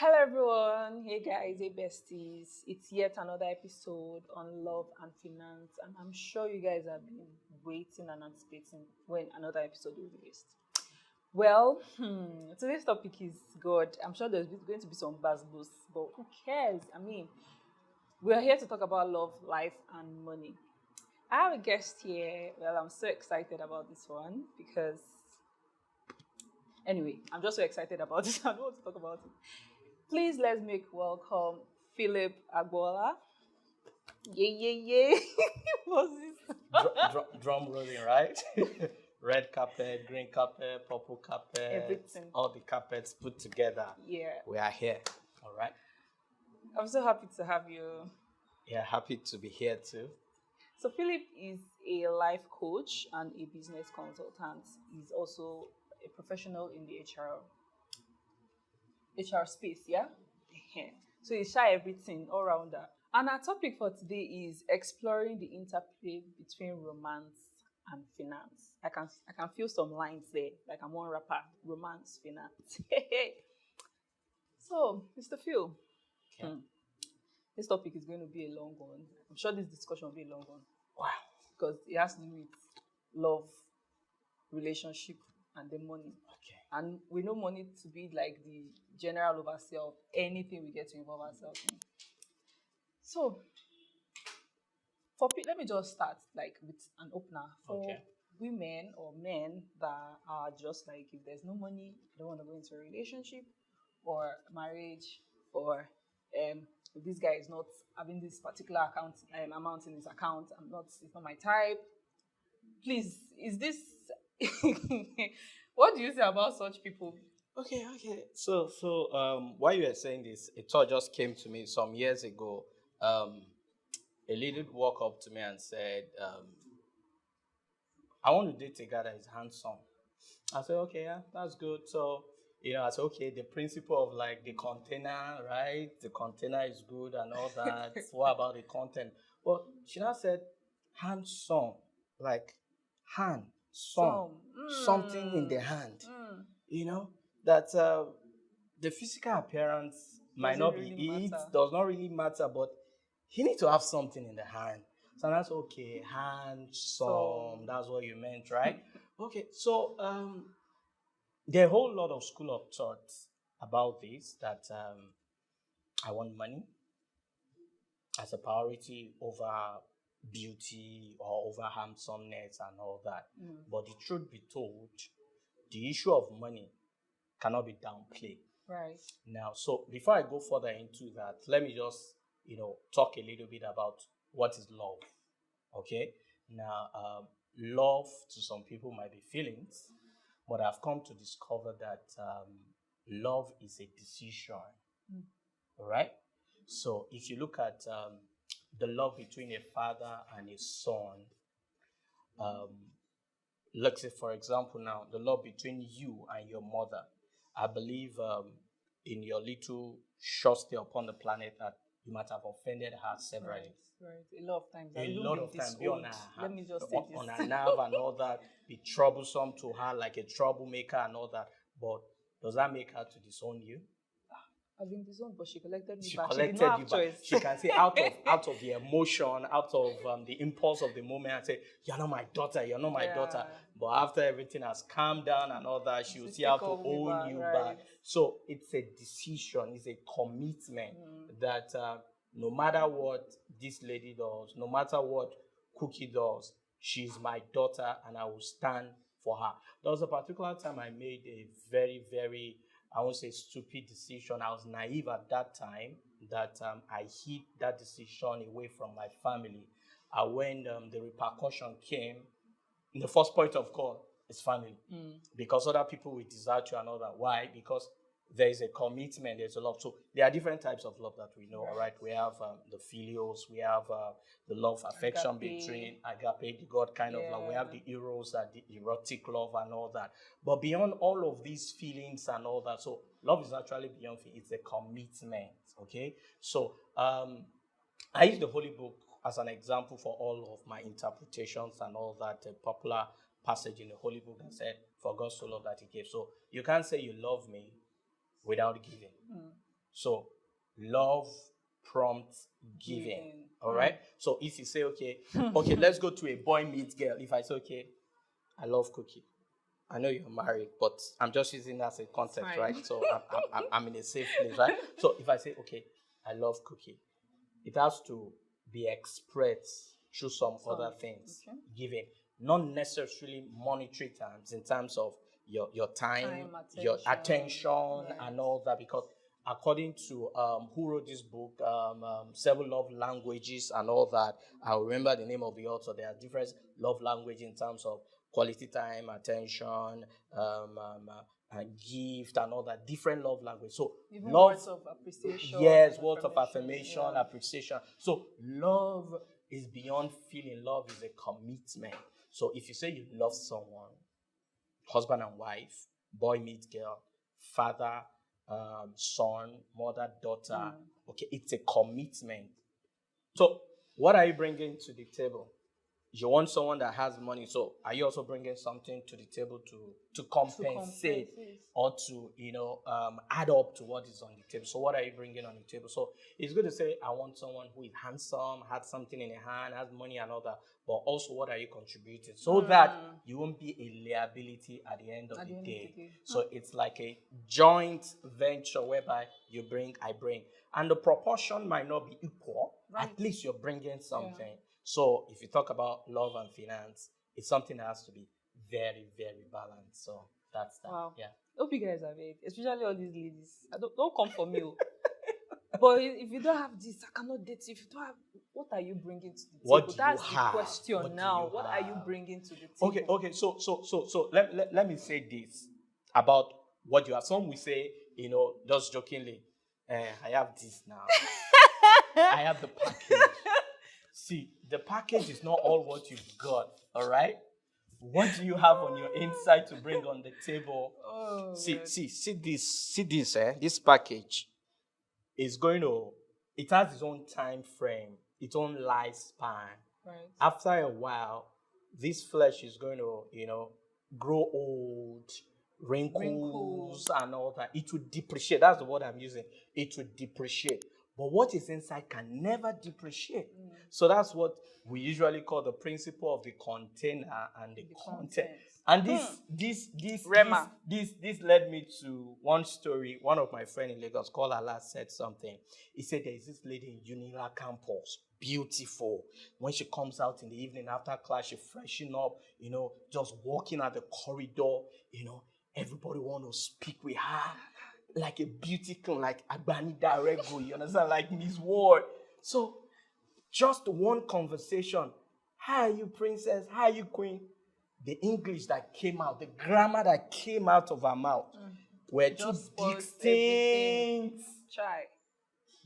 Hello everyone, hey guys, hey besties. It's yet another episode on love and finance, and I'm sure you guys have been waiting and anticipating when another episode will be released. Well, today's topic is God. I'm sure there's going to be some buzz boosts, but who cares? I mean, we are here to talk about love, life, and money. I have a guest here. Well, I'm so excited about this one because, anyway, I'm just so excited about it. I don't want to talk about it. Please let's make welcome Philip Agboola. Yeah. What's this? Drum rolling, right? Red carpet, green carpet, purple carpet, Everything. all the carpets put together. Yeah. We are here. All right. I'm so happy to have you. Yeah, happy to be here too. So Philip is a life coach and a business consultant. He's also a professional in the HR space, yeah? So he's shy everything, all rounder. And our topic for today is exploring the interplay between romance and finance. I can feel some lines there, like I'm one rapper. Romance, finance. So, Mr. Phil, Okay. this topic is going to be a long one. I'm sure this discussion will be a long one Wow. because it has to do with love, relationship, and the money. Okay. And we know money to be like the general overseer of anything we get to involve ourselves in. So, let me just start like with an opener for Okay. women or men that are just like, if there's no money, I don't want to go into a relationship or marriage, or if this guy is not having this particular account amount in his account, it's not my type. Please, is this what do you say about such people? Okay. So, while you were saying this, a thought just came to me some years ago. A lady walked up to me and said, I want to date a guy that is handsome. I said, okay, yeah, that's good. So, I said, okay, the principle of like the container, right? The container is good and all that. What about the content? Well, she now said, handsome, like hand, some, Some something in the hand, mm, you know, that the physical appearance might doesn't not be really it, matter. does not really matter, but he needs to have something in the hand. So that's okay, handsome, that's what you meant, right? Okay, so there are a whole lot of school of thought about this that I want money as a priority over beauty or over handsomeness and all that. But the truth be told, the issue of money cannot be downplayed. Right. Now, so before I go further into that, let me just, talk a little bit about what is love. Okay. Now, love to some people might be feelings, but I've come to discover that love is a decision. All right. So if you look at the love between a father and a son, um, let's say, for example, now the love between you and your mother, I believe in your little short stay upon the planet that you might have offended her severally. Right. A lot of times. I've A even lot been of time be on disowned. her, Let me just say on her this. nerve and all that, be troublesome to her like a troublemaker and all that. But does that make her to disown you? I've been disowned, but she collected me She back. She did collected not you have back. choice. She can say out of the emotion, out of the impulse of the moment, and say, "You're not my daughter. You're not my daughter." But after everything has calmed down and all that, she will see how to own you back. So it's a decision. It's a commitment that no matter what this lady does, no matter what Cookie does, she's my daughter, and I will stand for her. There was a particular time I made a very, very, I won't say stupid decision. I was naive at that time that I hid that decision away from my family. When the repercussion came, the first point of call is family. Because other people will desert you and all that. Why? Because there is a commitment, there's a love. So there are different types of love that we know, all right? We have the filials, we have the love, affection between agape, the God kind of love. We have the eros, the erotic love and all that. But beyond all of these feelings and all that, so love is actually beyond feelings. It's a commitment, okay? So I use the Holy Book as an example for all of my interpretations and all that. A popular passage in the Holy Book that said, "For God so loved that He gave." So you can't say you love me without giving. So love prompts giving. All right. So if you say, okay, let's go to a boy meets girl. If I say, okay, I love cookie. I know you're married, but I'm just using that as a context, right? So I'm in a safe place, right? So if I say, okay, I love cookie, it has to be expressed through some other things, giving, not necessarily monetary terms in terms of your time your attention, and all that, because according to who wrote this book, Seven Love Languages and all that, I remember the name of the author. There are different love languages in terms of quality time, attention, gift, and all that. Different love language. So even love, words of appreciation. yes, words of affirmation, appreciation. So love is beyond feeling. Love is a commitment. So if you say you love someone, husband and wife, boy meets girl, father, son, mother, daughter. Okay, it's a commitment. So, what are you bringing to the table? You want someone that has money. So, are you also bringing something to the table to compensate or to add up to what is on the table? So, what are you bringing on the table? So, it's good to say, I want someone who is handsome, has something in their hand, has money and all that. But also, what are you contributing so that you won't be a liability at the end of the day? So it's like a joint venture whereby you bring, I bring, and the proportion might not be equal. At least you're bringing something. So if you talk about love and finance, it's something that has to be very, very balanced. So that's that. Wow. Yeah. Hope you guys have it, especially all these ladies. Don't come for me. But if you don't have this, I cannot date you. If you don't have, what are you bringing to the table? That's the question now. What are you bringing to the table? Okay. So let me say this about what you have. Some will say, just jokingly, I have this now. I have the package. See, the package is not all what you've got. All right. What do you have on your inside to bring on the table? See this. This package is it has its own time frame, its own lifespan. Right. After a while, this flesh is going to, grow old, wrinkles and all that. It will depreciate. That's the word I'm using. It will depreciate. But what is inside can never depreciate. So that's what we usually call the principle of the container and the content. And this led me to one story. One of my friends in Lagos, called Allah, said something. He said there is this lady in Unila campus, beautiful. When she comes out in the evening after class, she freshen up, just walking at the corridor, everybody want to speak with her. Like a beauty queen, like Agbani Darego, you understand? Like Miss Ward. So, just one conversation. How are you, princess? How are you, queen? The English that came out, the grammar that came out of her mouth were two distinct. Try.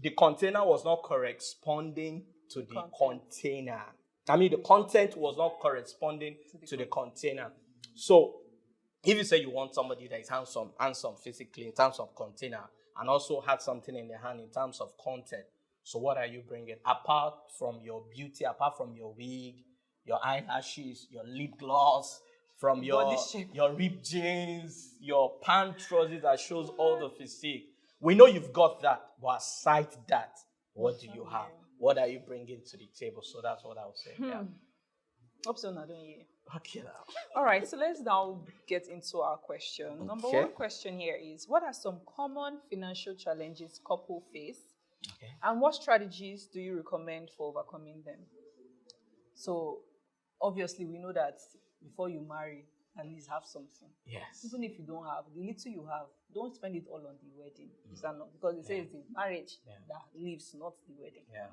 The container was not corresponding to the container. I mean, the content was not corresponding to the container. So, if you say you want somebody that is handsome physically in terms of container, and also had something in their hand in terms of content, so what are you bringing? Apart from your beauty, apart from your wig, your eyelashes, your lip gloss, from your ripped jeans, your pant trousers that shows all the physique. We know you've got that, but aside that, what do you have? What are you bringing to the table? So that's what I would say. Yeah. Hope so, not doing you. Okay. All right, so let's now get into our question. Okay. Number one question here is, what are some common financial challenges couples face? Okay. And what strategies do you recommend for overcoming them? So, obviously, we know that before you marry, at least have something. Yes. Even if you don't have, the little you have, don't spend it all on the wedding. Is that not? Because they say it's the marriage that lives, not the wedding. Yeah.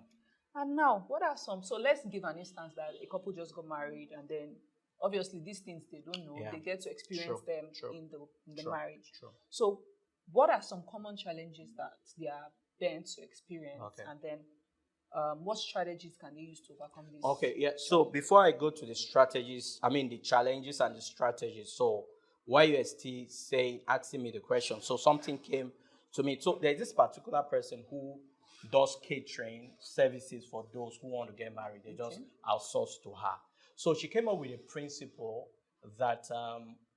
And now, what are some? So let's give an instance that a couple just got married, and then obviously these things they don't know. They get to experience them in the marriage. True. So, what are some common challenges that they are bent to experience? Okay. And then, what strategies can they use to overcome these? Okay, yeah. So before I go to the strategies, the challenges and the strategies. So while you are still asking me the question, so something came to me. So there's this particular person who does catering services for those who want to get married. They just outsource to her. So she came up with a principle that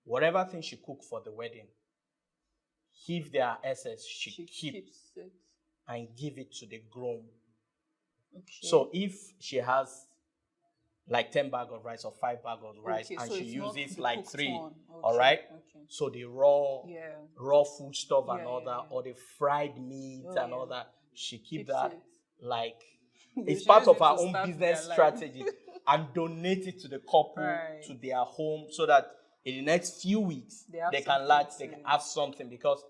whatever thing she cooked for the wedding, if there are excess, she keeps it. and give it to the groom. Okay. So if she has like 10 bag of rice or 5 bag of rice, Okay, and so she it's not uses the like cooked 3, one. all Okay, right? okay. So the Yeah. raw food stuff and Yeah, all yeah, that, yeah. or the fried meat Oh, and yeah. all that, she keep Keeps that it. like They it's should part use of it her to own start business their life. strategy and donate it to the couple, Right. to their home, so that in the next few weeks They have they can have something. Because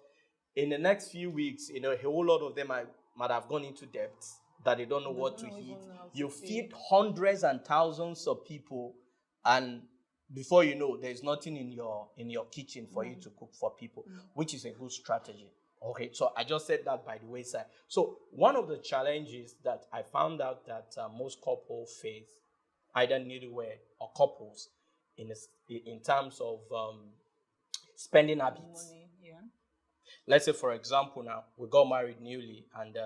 in the next few weeks, a whole lot of them might have gone into debt that they don't know what to eat. You feed hundreds and thousands of people, and before you know, there's nothing in your kitchen for you to cook for people, which is a good strategy. Okay, so I just said that by the wayside. So one of the challenges that I found out that most couples face, either newlywed or couples, in terms of spending habits. Money, yeah. Let's say, for example, now we got married newly, and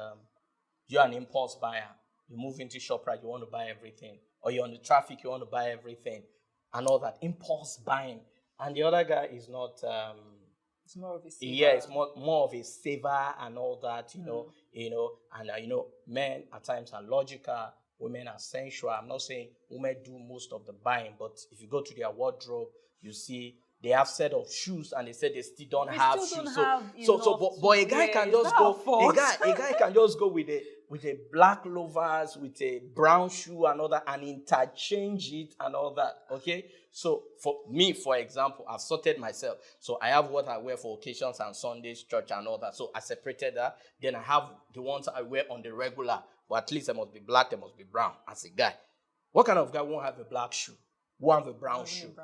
you're an impulse buyer. You move into ShopRite, you want to buy everything, or you're on the traffic, you want to buy everything, and all that impulse buying. And the other guy is not. It's more of a saver. Yeah, it's more of a saver and all that, and men at times are logical, women are sensual. I'm not saying women do most of the buying, but if you go to their wardrobe, you see they have set of shoes, and they said they still don't have shoes. But a guy can just go. A guy can just go with a black loafers, with a brown shoe and all that, and interchange it and all that. Okay. So for me, for example, I've sorted myself. So I have what I wear for occasions and Sundays, church and all that. So I separated that. Then I have the ones I wear on the regular, but at least they must be black, they must be brown as a guy. What kind of guy won't have a black shoe? Won't have a brown shoe?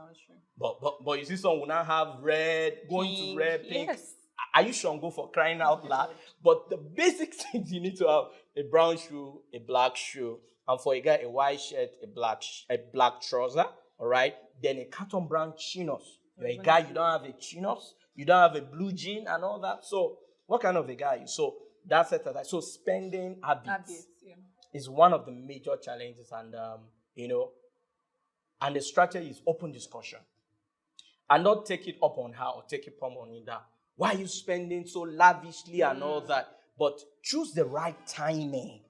But you see, some will now have red, going to red, pink. Yes. Are you sure? Go for crying out loud. But the basic things you need to have: a brown shoe, a black shoe, and for a guy, a white shirt, a black trouser. All right. Then a carton brown chinos. You're a guy, you don't have a chinos, you don't have a blue jean and all that. So what kind of a guy are you? So that's it. So spending habits is one of the major challenges, and and the strategy is open discussion. And not take it up on her or take it up on that. Why are you spending so lavishly and all that? But choose the right timing.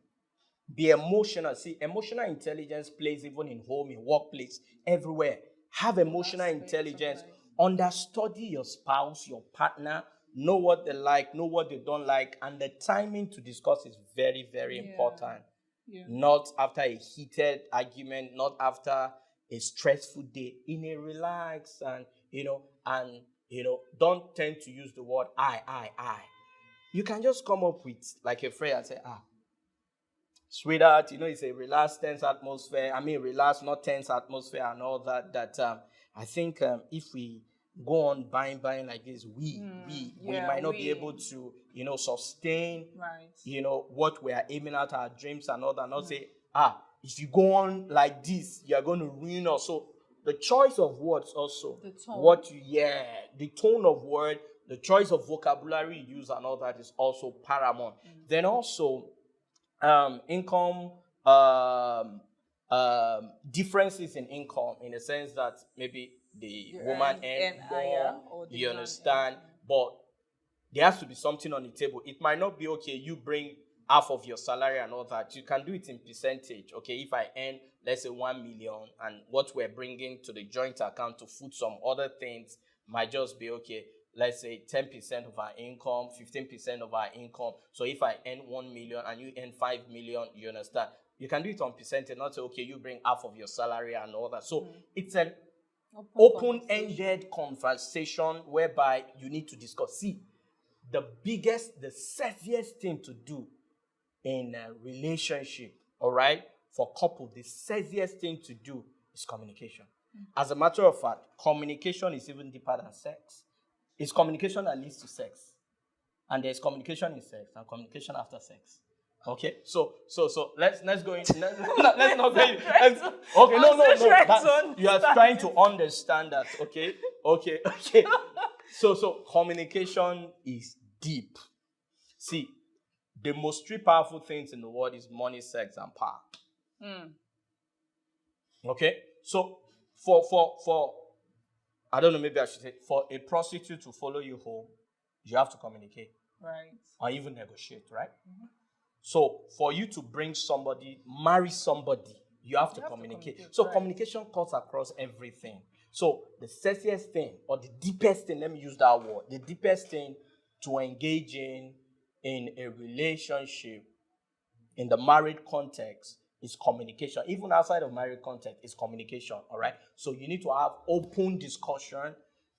Be emotional. See, emotional intelligence plays even in home, in workplace, everywhere. Have emotional intelligence. Understudy your spouse, your partner. Know what they like, know what they don't like. And the timing to discuss is very, very important. Yeah. Not after a heated argument, not after a stressful day. In a relaxed and don't tend to use the word I. You can just come up with like a phrase and say, sweetheart, it's a relaxed, tense atmosphere. Relaxed, not tense atmosphere and all that. I think if we go on buying like this, we might not be able to, sustain, what we are aiming at, our dreams and all that. Not say, if you go on like this, you are going to ruin us. So the choice of words also, the tone of word, the choice of vocabulary you use and all that is also paramount. Then also, income, differences in income, in the sense that maybe the woman earns more, you understand, but there has to be something on the table. It might not be okay, you bring half of your salary and all that. You can do it in percentage. Okay, if I earn, let's say 1 million, and what we're bringing to the joint account to food some other things might just be okay. Let's say 10% of our income, 15% of our income. So if I earn 1 million and you earn 5 million, you understand? You can do it on percentage, not say, okay, you bring half of your salary and all that. So it's an open-ended conversation whereby you need to discuss. See, the sexiest thing to do in a relationship, all right, for couples, the sexiest thing to do is communication. As a matter of fact, communication is even deeper than sex. It's communication that leads to sex. And there's communication in sex and communication after sex. Okay? So let's go in. Let's not go in. Okay, no. You are trying to understand that. Okay. So communication is deep. See, the most three powerful things in the world is money, sex, and power. Okay? So for I don't know, maybe I should say, for a prostitute to follow you home, you have to communicate. Right. Or even negotiate, right? So for you to marry somebody, you have to communicate. So communication cuts across everything. So the sexiest thing, or the deepest thing, let me use that word, the deepest thing to engage in a relationship in the married context is communication. Even outside of married context, is communication. All right. So you need to have open discussion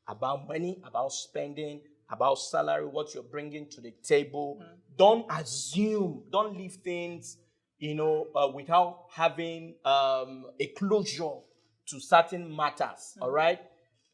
about money, about spending, about salary, what you're bringing to the table. Don't assume, don't leave things, without having a closure to certain matters. All right.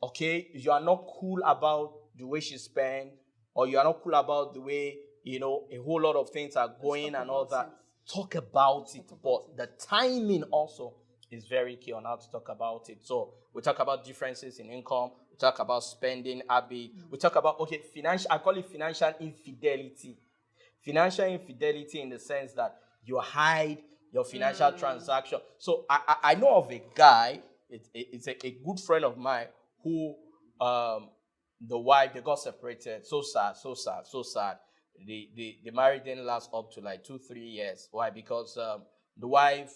Okay. You are not cool about the way she spent, or you are not cool about the way, a whole lot of things are going and all that. Talk about it, but the timing also is very key on how to talk about it. So we talk about differences in income, we talk about spending habit, we talk about financial. I call it financial infidelity. Financial infidelity in the sense that you hide your financial transaction. So I know of a guy. It's a good friend of mine who the wife, they got separated. So sad, so sad, so sad. The marriage didn't last up to like 2-3 years. Why? Because the wife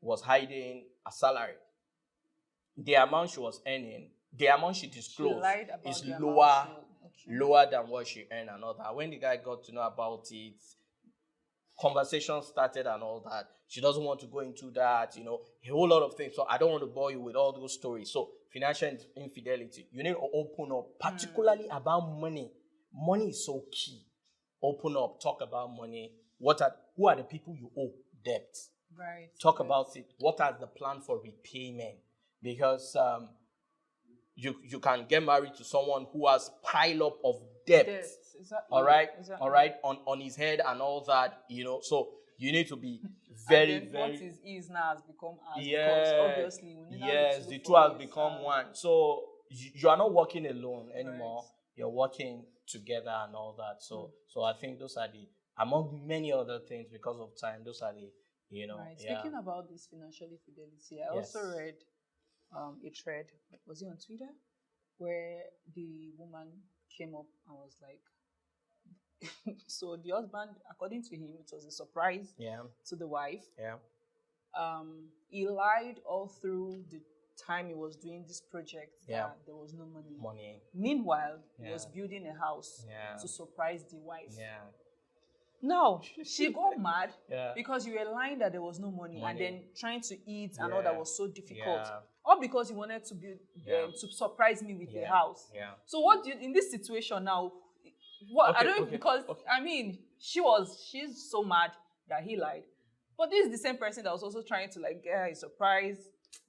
was hiding a salary. The amount she was earning, the amount she disclosed, is lower than what she earned and all that. When the guy got to know about it, conversation started and all that. She doesn't want to go into that, a whole lot of things. So I don't want to bore you with all those stories. So financial infidelity, you need to open up, particularly about money. Money is so key. Open up, talk about money. Who are the people you owe debt? Right. Talk about it. What are the plan for repayment? Because you can get married to someone who has pile up of debt. Exactly. All right, exactly. all right, on his head and all that. So you need to be very, and then very. What is now has become as, Yes, because obviously the two has become one. So you are not working alone anymore. Right. You're working together and all that. So I think those are among many other things, because of time, those are the. Right. Speaking about this financial infidelity, I also read a thread, was it on Twitter, where the woman came up and was like, so the husband, according to him, it was a surprise to the wife. Yeah. He lied all through the time he was doing this project that there was no money. Meanwhile, he was building a house to surprise the wife. Yeah. No, she got mad because you were lying that there was no money. And then trying to eat and all that was so difficult. All because you wanted to build to surprise me with the house. Yeah. So what do you, in this situation now? What I don't because I mean she's so mad that he lied, but this is the same person that was also trying to like get her a surprise.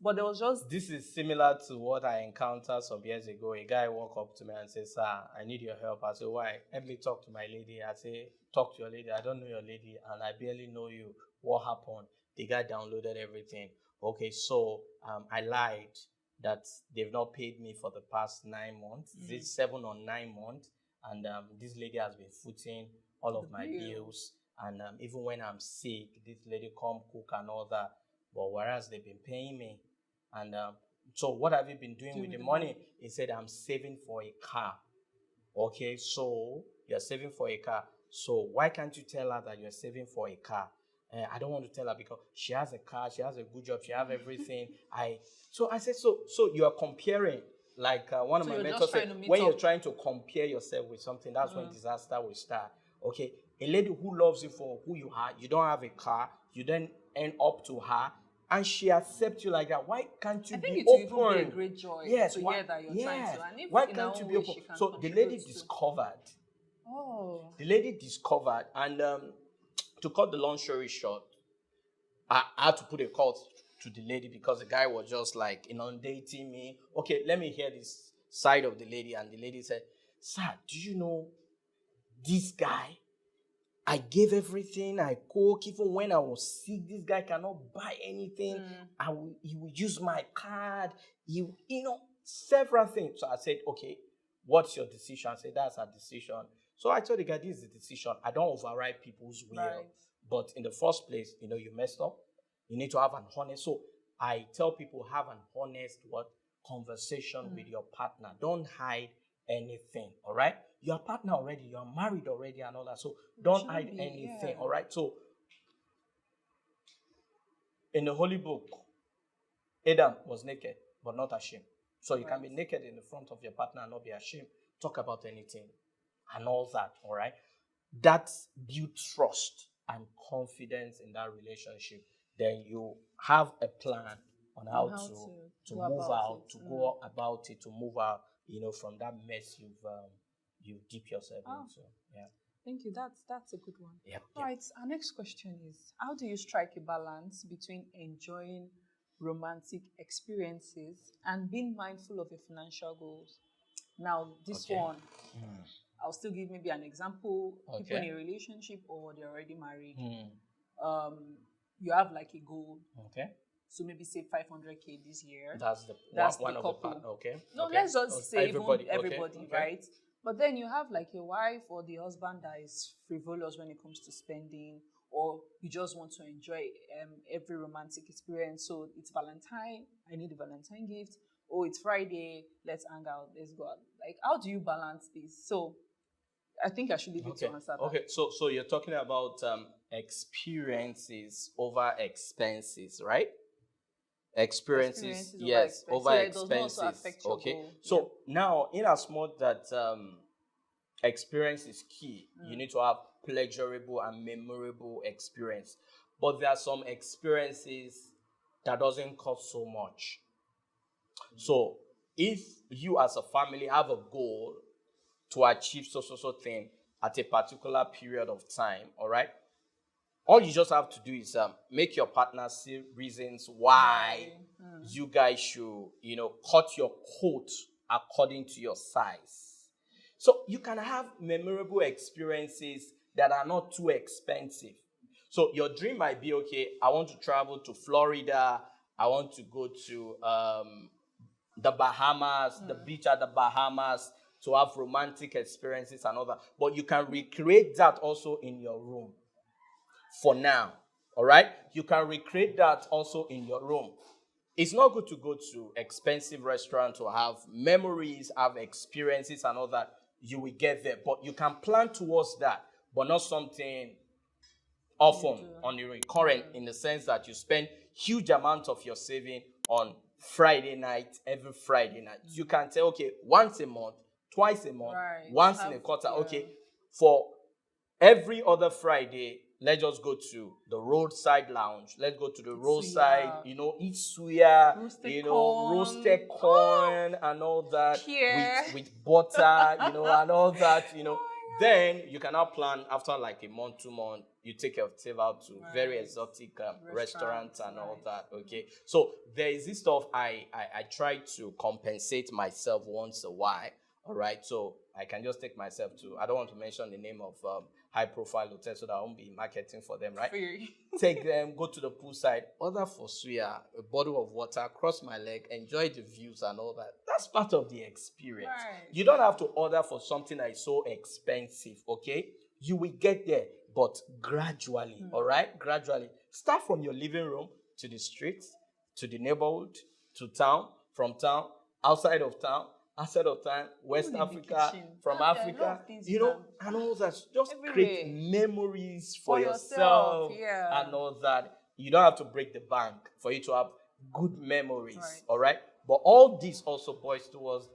But there was just... This is similar to what I encountered some years ago. A guy walked up to me and said, "Sir, I need your help." I said, "Why?" "Let me talk to my lady." I say, "Talk to your lady." "I don't know your lady and I barely know you. What happened?" The guy downloaded everything. "Okay, so I lied that they've not paid me for the past 9 months. This 7 or 9 months. And this lady has been footing all of my bills. And even when I'm sick, this lady come cook and all that. But whereas they've been paying me. And so what have you been doing with the money?" He said, "I'm saving for a car." "Okay, so you're saving for a car. So why can't you tell her that you're saving for a car?" "I don't want to tell her because she has a car, she has a good job, she has everything." So I said, so you are comparing. Like one of my mentors said, when you're trying to compare yourself with something, that's when disaster will start. Okay, a lady who loves you for who you are, you don't have a car, you then end up to her, and she accepts you like that. Why can't you be open? It would be a great joy to hear that you're trying to. And if why can't you be open? So the lady discovered. The lady discovered, and to cut the long story short, I had to put a call to the lady because the guy was just like inundating me. Okay, let me hear this side of the lady. And the lady said, "Sir, do you know this guy? I gave everything. I cook. Even when I was sick, this guy cannot buy anything. He will use my card. Several things." So I said, "Okay, what's your decision?" I said, "That's our decision." So I told the guy, "This is the decision. I don't override people's will. Right. But in the first place, you messed up. You need to have an honest." So I tell people, have an honest conversation with your partner. Don't hide anything. All right. You're a partner already. You're married already and all that. So don't hide anything. All right. So in the Holy Book, Adam was naked, but not ashamed. So you can be naked in the front of your partner and not be ashamed. Talk about anything and all that. All right. That builds trust and confidence in that relationship. Then you have a plan on how to move out, to go about it, to move out, from that mess you dip yourself into. Yeah. Thank you. That's a good one. Yep. All right. Our next question is: how do you strike a balance between enjoying romantic experiences and being mindful of your financial goals? Now, this one, I'll still give maybe an example. People in a relationship or they're already married. You have like a goal. Okay. So maybe say 500K this year. That's one the of couple. the part. Okay. No, okay. let's just say everybody, everybody, right? But then you have like a wife or the husband that is frivolous when it comes to spending, or you just want to enjoy every romantic experience. So it's Valentine, I need a Valentine gift. Oh, it's Friday, let's hang out, let's go out. Like, how do you balance this? So I think I should leave you to answer that. Okay, so you're talking about experiences over expenses, right? Experiences yes, over expenses. Okay, so now, in as much that experience is key, you need to have pleasurable and memorable experience. But there are some experiences that doesn't cost so much. So if you as a family have a goal to achieve so thing at a particular period of time, all right, all you just have to do is make your partner see reasons why you guys should, cut your coat according to your size. So you can have memorable experiences that are not too expensive. So your dream might be, okay, I want to travel to Florida. I want to go to the Bahamas, the beach at the Bahamas, to have romantic experiences and all that. But you can recreate that also in your room. For now, all right? You can recreate that also in your room. It's not good to go to expensive restaurants to have memories, have experiences and all that. You will get there. But you can plan towards that, but not something often on the recurrent, in the sense that you spend huge amounts of your saving on Friday night, every Friday night. You can say, okay, once a month, twice a month, once in a quarter. Okay, for every other Friday, let's just go to the roadside lounge. Let's go to the roadside, eat suya, roasted corn and all that with butter, and all that, Then you can now plan after like a month, 2 months, you take yourself out to very exotic restaurants and all that. Okay. So there is this stuff I try to compensate myself once a while. All right. So I can just take myself to, I don't want to mention the name of high profile hotels so that I won't be marketing for them, right? Take them, go to the poolside, order for suya, a bottle of water, cross my leg, enjoy the views and all that. That's part of the experience. You don't have to order for something that is so expensive, okay? You will get there, but gradually, all right? Gradually. Start from your living room to the streets, to the neighborhood, to town, from town, outside of town, West Africa, from Africa, and all that. Just create memories for yourself and all that. You don't have to break the bank for you to have good memories, all right? But all this also boils towards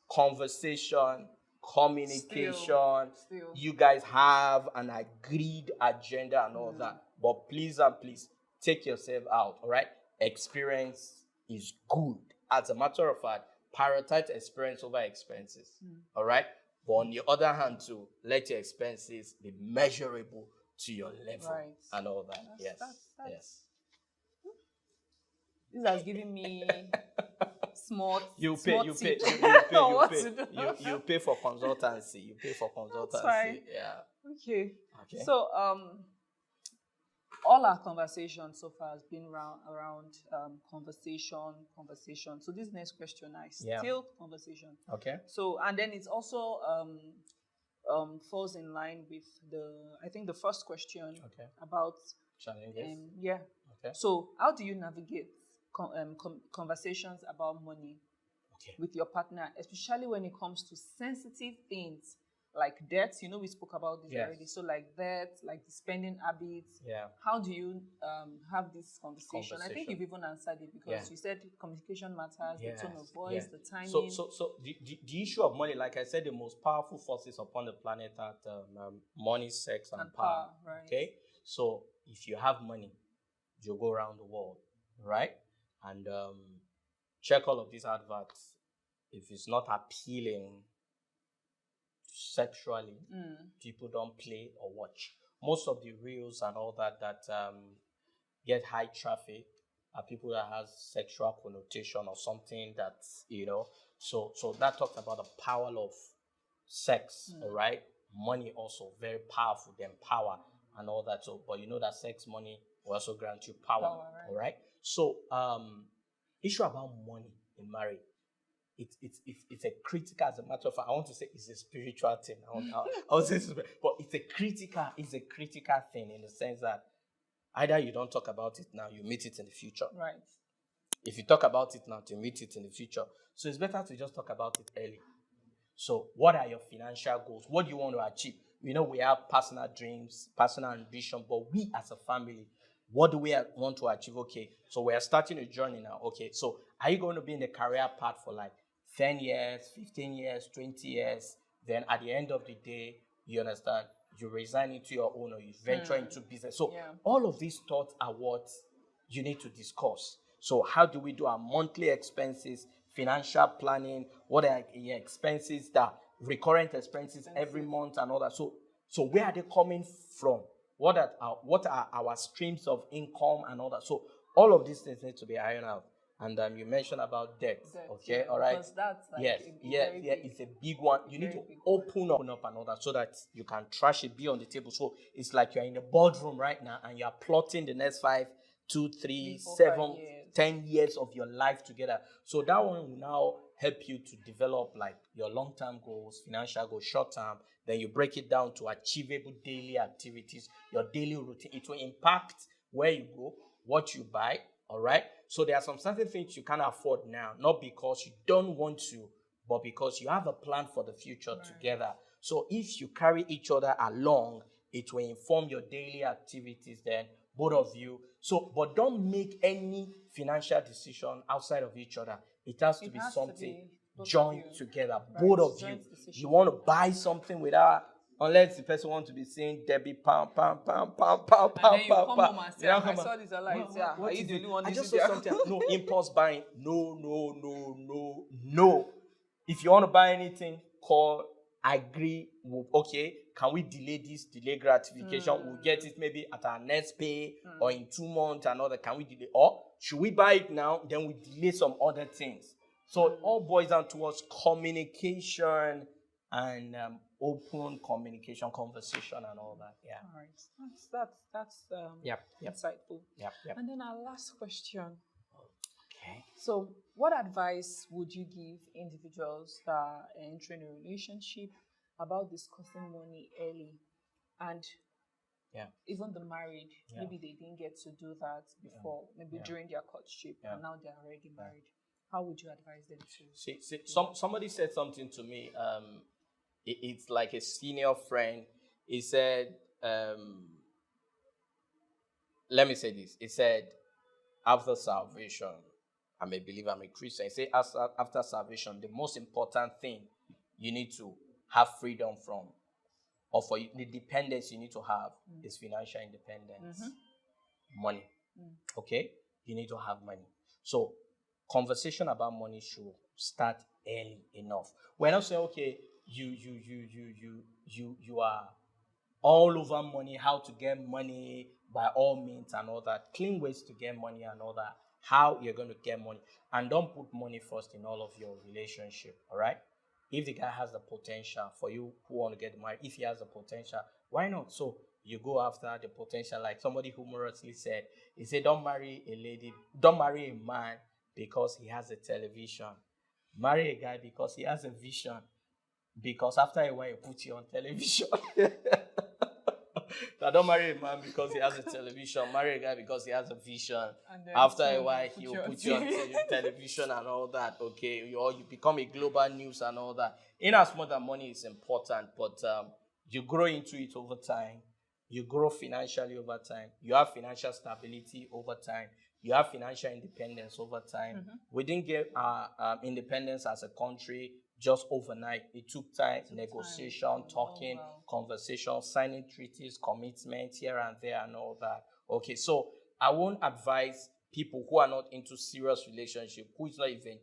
conversation, communication. Still. You guys have an agreed agenda and all that. But please and please, take yourself out, all right? Experience is good. As a matter of fact, prioritize experience over expenses. All right? But on the other hand, too, let your expenses be measurable to your level and all that. Yes. This has given me you pay for consultancy. That's fine. Yeah. Okay. So all our conversation so far has been around conversation. So this next question is still conversation. Okay. So, and then it's also falls in line with the first question about challenges. Okay. So how do you navigate conversations about money with your partner, especially when it comes to sensitive things like debt. We spoke about this already. So like debt, like the spending habits. How do you have this conversation? I think you've even answered it because you said communication matters, the tone of voice, the timing. So the issue of money, like I said, the most powerful forces upon the planet are money, sex, and power. Right. Okay, so if you have money, you go around the world, right? And check all of these adverts. If it's not appealing sexually, people don't play or watch. Most of the reels and all that get high traffic are people that has sexual connotation or something that, so that talks about the power of sex, all right? Money also very powerful than power and all that. So, but that sex, money will also grant you power, right? All right? So, issue about money in marriage, it's a critical, as a matter of fact, I want to say it's a spiritual thing. I would say, but it's a critical thing in the sense that either you don't talk about it now, you meet it in the future. Right. If you talk about it now, you meet it in the future. So it's better to just talk about it early. So what are your financial goals? What do you want to achieve? We have personal dreams, personal ambition, but we as a family, what do we want to achieve? Okay, so we are starting a journey now. Okay, so are you going to be in the career path for like 10 years, 15 years, 20 years? Then at the end of the day, you understand, you resign into your own or you venture into business. So all of these thoughts are what you need to discuss. So how do we do our monthly expenses, financial planning, what are your expenses, that recurrent expenses every month and all that. So where are they coming from? What are our streams of income and all that? So all of these things need to be ironed out. And you mentioned about debt. Okay, all right. Because that's like it's a big one. You need to open up and all that so that you can trash it, be on the table. So it's like you're in the boardroom right now and you're plotting the next 5, 2, 3, 7, 10 years of your life together. So that one will now help you to develop like your long-term goals, financial goals, short-term. Then you break it down to achievable daily activities, your daily routine. It will impact where you go, what you buy, all right? So there are some certain things you can't afford now, not because you don't want to, but because you have a plan for the future together. So if you carry each other along, it will inform your daily activities then, both of you. So, but don't make any financial decision outside of each other. It has to be something joined together, both of you. You want to buy something without, unless the person wants to be saying Debbie, pam, pam, pam, pam, pam, pam, and then you pam, come pam. home and say, I saw this light. Are you the only one? I just saw something. No, impulse buying. No. If you want to buy anything, call, agree. Okay, can we delay gratification? We'll get it maybe at our next pay or in 2 months, another. Can we delay? Or should we buy it now? Then we delay some other things. So it all boils down towards communication and open communication, conversation, and all that. Yeah. All right. That's insightful. Yep. And then our last question. Okay. So, what advice would you give individuals that are entering a relationship about discussing money early, and even the married? Maybe they didn't get to do that before, maybe during their courtship, and now they're already married. How would you advise them to? See, somebody said something to me. It's like a senior friend. He said, let me say this. He said, after salvation, I'm a believer, I'm a Christian. He said, after salvation, the most important thing you need to have freedom from, or for the dependence you need to have, is financial independence. Money. Okay? You need to have money. So, conversation about money should start early enough. We're not saying, okay, you are all over money, how to get money by all means and all that. Clean ways to get money and all that. How you're going to get money. And don't put money first in all of your relationship, all right? If the guy has the potential, for you who want to get married, if he has the potential, why not? So you go after the potential. Like somebody humorously said, he said, don't marry a man because he has a television. Marry a guy because he has a vision. Because after a while, he puts you on television. I don't marry a man because he has a television. Marry a guy because he has a vision. And After a soon while, put he'll you on put you on TV. television and all that. Okay, you become a global news and all that. In as much as money is important, but you grow into it over time. You grow financially over time. You have financial stability over time. You have financial independence over time. We didn't get our independence as a country just overnight. It took time, negotiation, talking, conversation, signing treaties, commitments here and there and all that. Okay, so I won't advise people who are not into serious relationship, who is not even,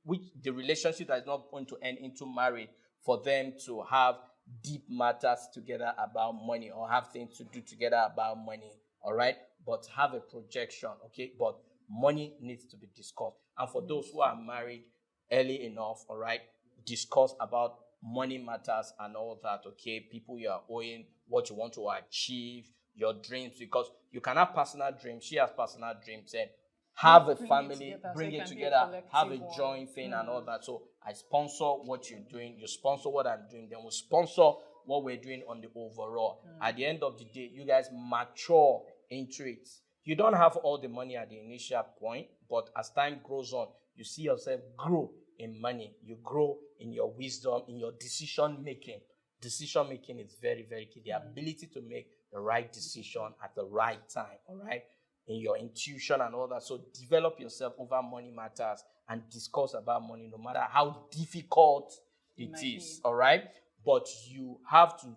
which the relationship that is not going to end into marriage, for them to have deep matters together about money or have things to do together about money. All right, but have a projection. Okay, but money needs to be discussed. And for those who are married early enough, all right, discuss about money matters and all that. Okay, people you are owing, what you want to achieve, your dreams, because you can have personal dreams. She has personal dreams, and have a family, bring it together, have a joint thing and all that. So I sponsor what you're doing, you sponsor what I'm doing, then we sponsor what we're doing on the overall. At the end of the day, you guys mature into it. You don't have all the money at the initial point, but as time grows on, you see yourself grow in money. You grow in your wisdom, in your decision making. Decision making is very, very key. The ability to make the right decision at the right time, all right? In your intuition and all that. So develop yourself over money matters and discuss about money, no matter how difficult it is, all right? But you have to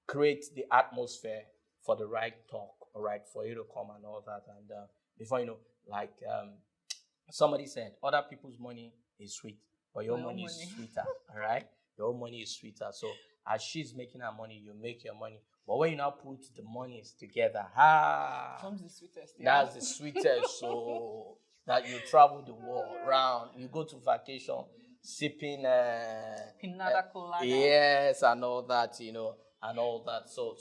create the atmosphere for the right talk, all right, for you to come and all that. And before you know, like somebody said, other people's money is sweet, but your money is sweeter, all right? Your money is sweeter. So as she's making her money, you make your money. But when you now put the monies together, Comes the sweetest. that's the sweetest. So that you travel the world around, you go to vacation, sipping Pinata colada. yes, and all that, and all that. So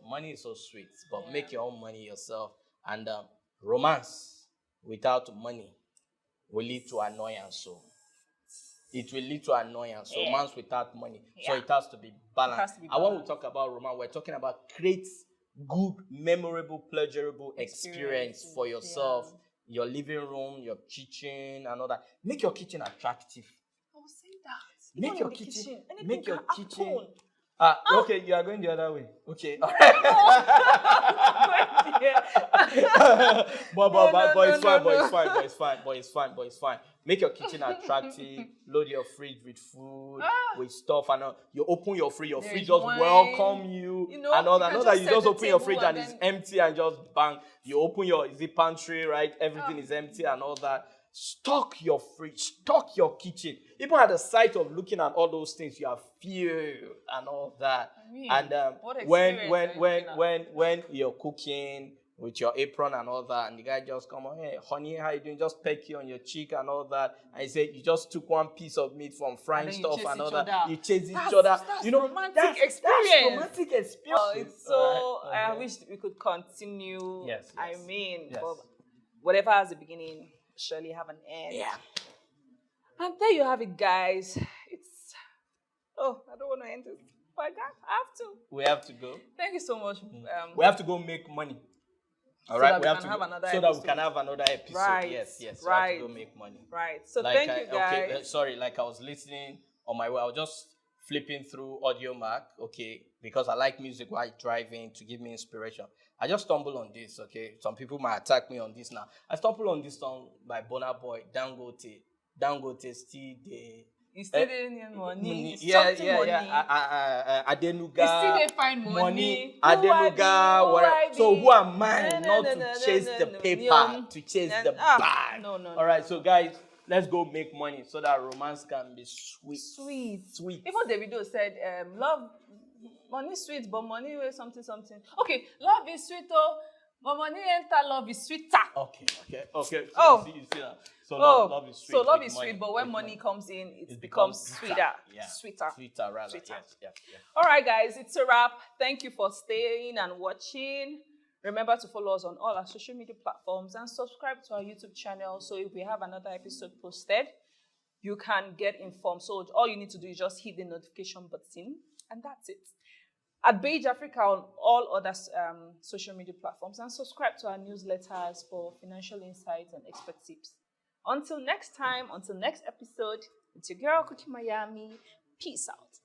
money is so sweet, but make your own money yourself. And romance without money will lead to annoyance. So it will lead to annoyance. So romance without money. So it has to be balanced. And when we talk about romance, we're talking about create good, memorable, pleasurable experience for yourself. Your living room, your kitchen, and all that. Make your kitchen attractive. I was saying that. Make your kitchen. Make your kitchen. Okay, you are going the other way. Okay. But it's fine. Make your kitchen attractive. Load your fridge with food, with stuff, and you open your fridge. Your fridge just welcome you, and all that. Not that you just open your fridge and it's empty and just bang. You open your pantry, right? Everything is empty and all that. Stock your fridge, stock your kitchen. Even at the sight of looking at all those things, you have fear and all that. And when you're cooking with your apron and all that, and the guy just come on, hey, honey, how you doing? Just peck you on your cheek and all that. And he said, you just took one piece of meat from frying stuff and all that. You chase each other. That's romantic experience. That's romantic experience. So I wish we could continue. Yes. I mean, but whatever has a beginning surely have an end. Yeah. And there you have it, guys. I don't want to end this, but I have to. We have to go. Thank you so much. We have to go make money. All right, we have to have another episode. So that we can have another episode. Right. Yes. Right. We have to go make money. Right. So thank you, guys. Okay, sorry, like I was listening on my way. I was just flipping through Audio Mac, okay, because I like music while driving to give me inspiration. I just stumbled on this, okay. Some people might attack me on this now. I stumbled on this song by Burna Boy, Dangote still the. You still didn't money. Yeah. Adenuga. You still didn't find money. Adenuga. Whatever. So who am I not to chase the paper, to chase the bag? No. All right, so guys, let's go make money so that romance can be sweet. Even Davido said, love, money sweet, but money is something. Okay, love is sweet, but money enter, love is sweeter. Okay. You see that? So love is sweet. So love is sweet, but when money comes in, it becomes sweeter. Yeah. Sweeter. Rather. Yes. All right, guys, it's a wrap. Thank you for staying and watching. Remember to follow us on all our social media platforms and subscribe to our YouTube channel. So if we have another episode posted, you can get informed. So all you need to do is just hit the notification button, and that's it. at Beige Africa on all other social media platforms, and subscribe to our newsletters for financial insights and expert tips. Until next time, until next episode, it's your girl Cookie Miami. Peace out.